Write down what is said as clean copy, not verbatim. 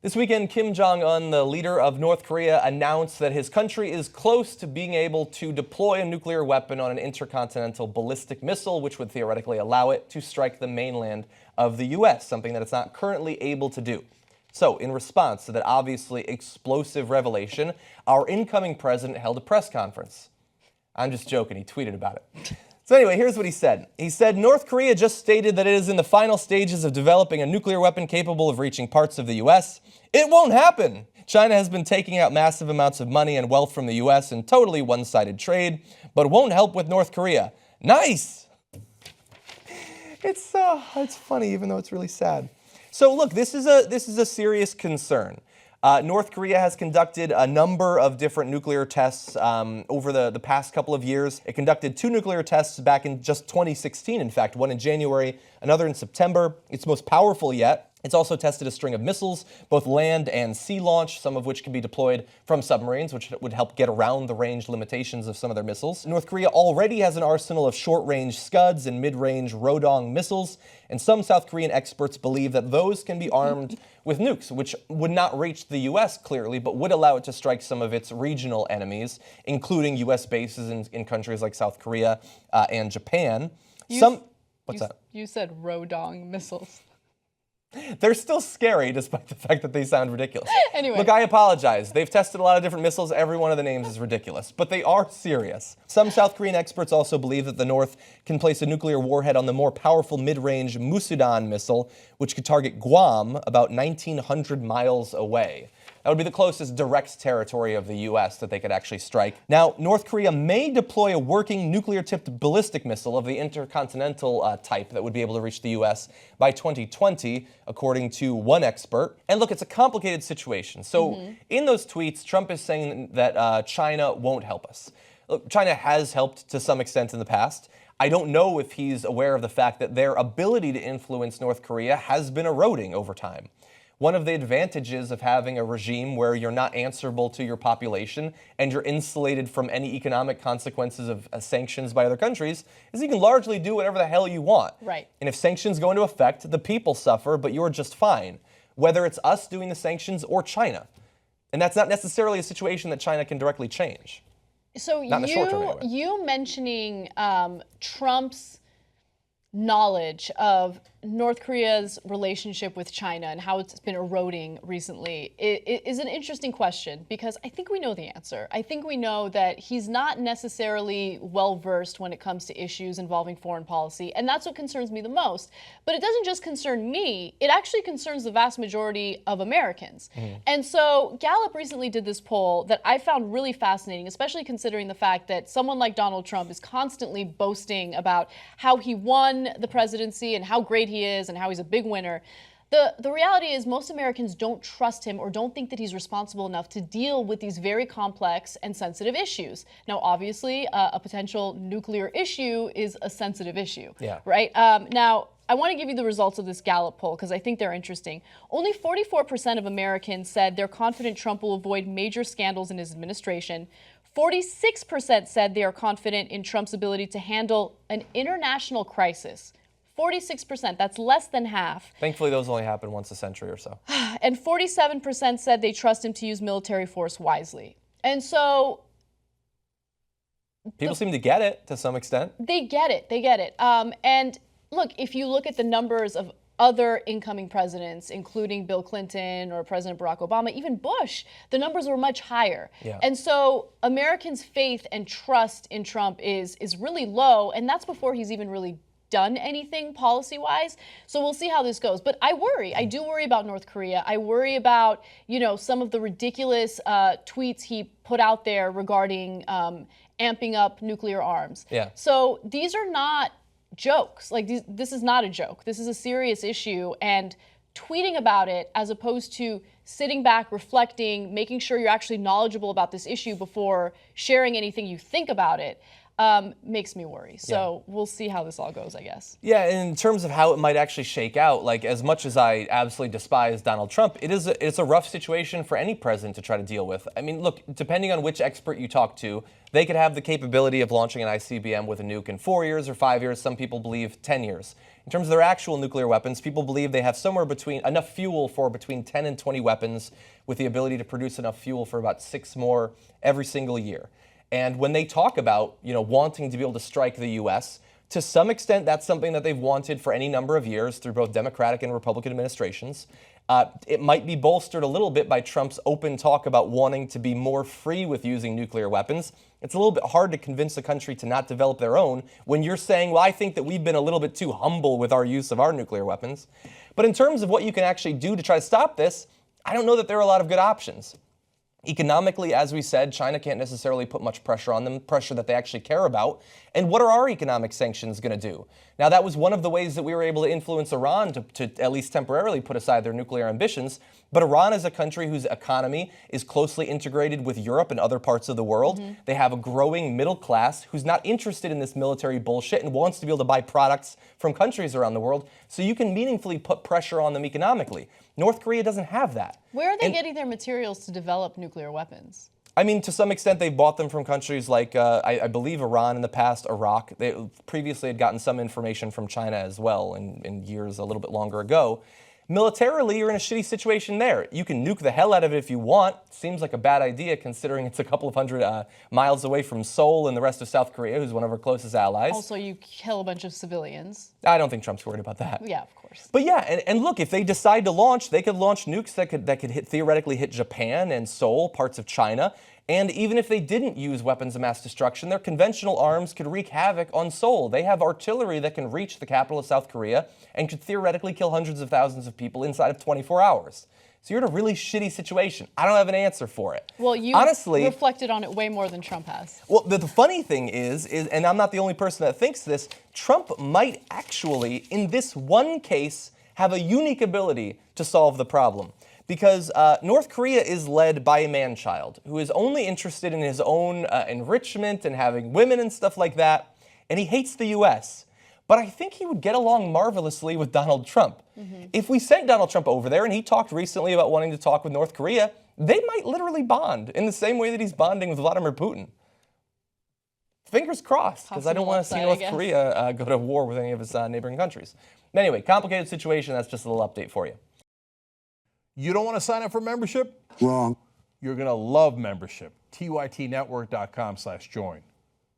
This weekend, Kim Jong-un, the leader of North Korea, announced that his country is close to being able to deploy a nuclear weapon on an intercontinental ballistic missile, which would theoretically allow it to strike the mainland of the U.S., something that it's not currently able to do. So, in response to that obviously explosive revelation, our incoming president held a press conference. I'm just joking, he tweeted about it. So anyway, here's what he said. He said, North Korea just stated that it is in the final stages of developing a nuclear weapon capable of reaching parts of the U.S. It won't happen. China has been taking out massive amounts of money and wealth from the U.S. in totally one-sided trade, but it won't help with North Korea. Nice! It's funny, even though it's really sad. So look, this is a serious concern. North Korea has conducted a number of different nuclear tests over the past couple of years. It conducted 2 nuclear tests back in just 2016, in fact, one in January, another in September. Its most powerful yet. It's also tested a string of missiles, both land and sea launch, some of which can be deployed from submarines, which would help get around the range limitations of some of their missiles. North Korea already has an arsenal of short-range Scuds and mid-range Rodong missiles, and some South Korean experts believe that those can be armed with nukes, which would not reach the U.S. clearly, but would allow it to strike some of its regional enemies, including U.S. bases in countries like South Korea and Japan. What's that? You said Rodong missiles. They're still scary, despite the fact that they sound ridiculous. Anyway. Look, I apologize. They've tested a lot of different missiles. Every one of the names is ridiculous, but they are serious. Some South Korean experts also believe that the North can place a nuclear warhead on the more powerful mid-range Musudan missile, which could target Guam about 1,900 miles away. That would be the closest direct territory of the U.S. that they could actually strike. Now, North Korea may deploy a working nuclear-tipped ballistic missile of the intercontinental type that would be able to reach the U.S. by 2020, according to one expert. And look, it's a complicated situation. So in those tweets, Trump is saying that China won't help us. Look, China has helped to some extent in the past. I don't know if he's aware of the fact that their ability to influence North Korea has been eroding over time. One of the advantages of having a regime where you're not answerable to your population and you're insulated from any economic consequences of sanctions by other countries is you can largely do whatever the hell you want. Right. And if sanctions go into effect, the people suffer, but you're just fine, whether it's us doing the sanctions or China. And that's not necessarily a situation that China can directly change. So not in the short term, anyway. You mentioning Trump's knowledge of North Korea's relationship with China and how it's been eroding recently is an interesting question, because I think we know the answer. I think we know that he's not necessarily well-versed when it comes to issues involving foreign policy, and that's what concerns me the most. But it doesn't just concern me, it actually concerns the vast majority of Americans. And so Gallup recently did this poll that I found really fascinating, especially considering the fact that someone like Donald Trump is constantly boasting about how he won the presidency and how great he is and how he's a big winner. The reality is most Americans don't trust him or don't think that he's responsible enough to deal with these very complex and sensitive issues. Now, obviously, a potential nuclear issue is a sensitive issue, right? Now, I want to give you the results of this Gallup poll because I think they're interesting. Only 44% of Americans said they're confident Trump will avoid major scandals in his administration. 46% said they are confident in Trump's ability to handle an international crisis. 46%, that's less than half. Thankfully, those only happen once a century or so. And 47% said they trust him to use military force wisely. And so people seem to get it to some extent. They get it. And look, if you look at the numbers of other incoming presidents, including Bill Clinton or President Barack Obama, even Bush, the numbers were much higher. And so Americans' faith and trust in Trump is really low, and that's before he's even really done anything policy-wise. So we'll see how this goes. But I worry. I do worry about North Korea. I worry about, some of the ridiculous tweets he put out there regarding amping up nuclear arms. So these are not jokes. This is not a joke. This is a serious issue, and tweeting about it as opposed to sitting back, reflecting, making sure you're actually knowledgeable about this issue before sharing anything you think about it, makes me worry. So we'll see how this all goes, I guess. Yeah, in terms of how it might actually shake out, like as much as I absolutely despise Donald Trump, it's a rough situation for any president to try to deal with. I mean, look, depending on which expert you talk to, they could have the capability of launching an ICBM with a nuke in 4 years or 5 years. Some people believe 10 years. In terms of their actual nuclear weapons, people believe they have somewhere between enough fuel for between 10 and 20 weapons, with the ability to produce enough fuel for about 6 more every single year. And when they talk about, wanting to be able to strike the U.S., to some extent, that's something that they've wanted for any number of years through both Democratic and Republican administrations. It might be bolstered a little bit by Trump's open talk about wanting to be more free with using nuclear weapons. It's a little bit hard to convince a country to not develop their own when you're saying, well, I think that we've been a little bit too humble with our use of our nuclear weapons. But in terms of what you can actually do to try to stop this, I don't know that there are a lot of good options. Economically, as we said, China can't necessarily put much pressure on them, pressure that they actually care about. And what are our economic sanctions going to do? Now, that was one of the ways that we were able to influence Iran to at least temporarily put aside their nuclear ambitions. But Iran is a country whose economy is closely integrated with Europe and other parts of the world. They have a growing middle class who's not interested in this military bullshit and wants to be able to buy products from countries around the world. So you can meaningfully put pressure on them economically. North Korea doesn't have that. Where are they getting their materials to develop nuclear weapons? I mean, to some extent, they've bought them from countries like, I believe, Iran in the past, Iraq. They previously had gotten some information from China as well in years a little bit longer ago. Militarily, you're in a shitty situation there. You can nuke the hell out of it if you want. Seems like a bad idea considering it's a couple of hundred miles away from Seoul and the rest of South Korea, who's one of our closest allies. Also, you kill a bunch of civilians. I don't think Trump's worried about that. Yeah, of course. But yeah, and look, if they decide to launch, they could launch nukes that could theoretically hit Japan and Seoul, parts of China. And even if they didn't use weapons of mass destruction, their conventional arms could wreak havoc on Seoul. They have artillery that can reach the capital of South Korea and could theoretically kill hundreds of thousands of people inside of 24 hours. So you're in a really shitty situation. I don't have an answer for it. Well, you honestly reflected on it way more than Trump has. Well, the funny thing is, and I'm not the only person that thinks this, Trump might actually, in this one case, have a unique ability to solve the problem. Because North Korea is led by a man-child who is only interested in his own enrichment and having women and stuff like that, and he hates the U.S. But I think he would get along marvelously with Donald Trump. If we sent Donald Trump over there and he talked recently about wanting to talk with North Korea, they might literally bond in the same way that he's bonding with Vladimir Putin. Fingers crossed, because I don't want to see North Korea go to war with any of his neighboring countries. Anyway, complicated situation. That's just a little update for you. You don't want to sign up for membership? Wrong. You're going to love membership. tytnetwork.com/join.